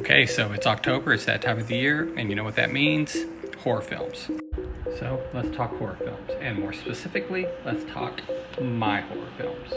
Okay, so it's October, it's that time of the year, and you know what that means? Horror films. So let's talk horror films, and more specifically, let's talk my horror films.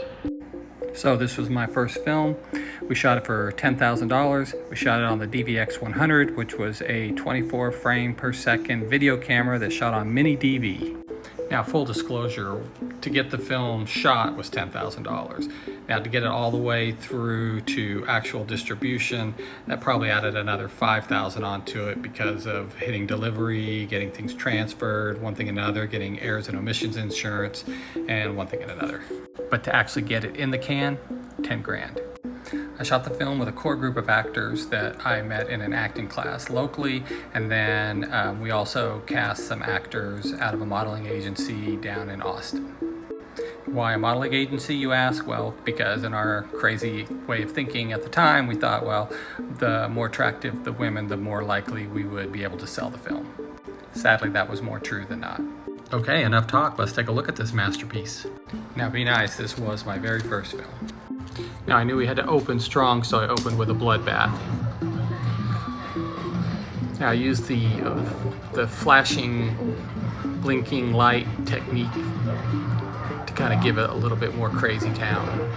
So this was my first film. We shot it for $10,000. We shot it on the DVX 100, which was a 24 frame per second video camera that shot on mini DV. Now, full disclosure, to get the film shot was $10,000. Now, to get it all the way through to actual distribution, that probably added another $5,000 onto it because of hitting delivery, getting things transferred, one thing and another, getting errors and omissions insurance, and one thing and another. But to actually get it in the can, 10 grand. I shot the film with a core group of actors that I met in an acting class locally, and then we also cast some actors out of a modeling agency down in Austin. Why a modeling agency, you ask? Well, because in our crazy way of thinking at the time, we thought, well, the more attractive the women, the more likely we would be able to sell the film. Sadly, that was more true than not. Okay, enough talk. Let's take a look at this masterpiece. Now, be nice, this was my very first film. Now, I knew we had to open strong, so I opened with a bloodbath. Now, I used the flashing, blinking light technique to kind of give it a little bit more crazy town.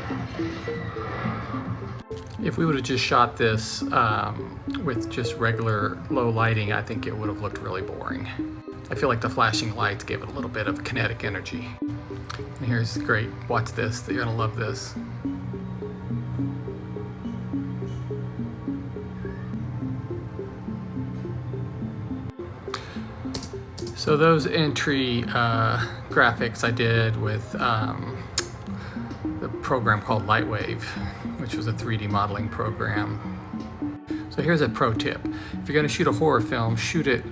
If we would have just shot this with just regular low lighting, I think it would have looked really boring. I feel like the flashing lights gave it a little bit of kinetic energy. And here's great, watch this, you're gonna love this. So those entry graphics I did with the program called Lightwave, which was a 3D modeling program. So here's a pro tip. If you're gonna shoot a horror film, shoot it,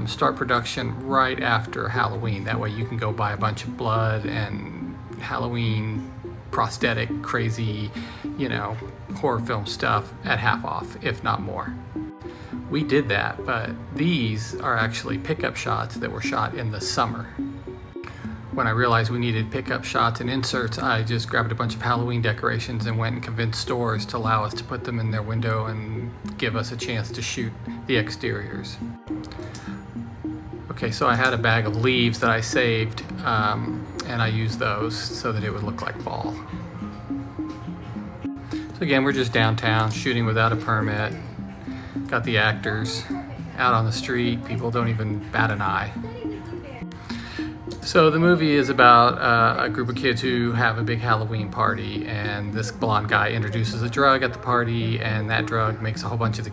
start production right after Halloween. That way you can go buy a bunch of blood and Halloween prosthetic, crazy, horror film stuff at half off, if not more. We did that, but these are actually pickup shots that were shot in the summer. When I realized we needed pickup shots and inserts, I just grabbed a bunch of Halloween decorations and went and convinced stores to allow us to put them in their window and give us a chance to shoot the exteriors. Okay, so I had a bag of leaves that I saved, and I used those so that it would look like fall. So again, we're just downtown shooting without a permit. Got the actors out on the street. People don't even bat an eye. So the movie is about a group of kids who have a big Halloween party, and this blonde guy introduces a drug at the party, and that drug makes a whole bunch of the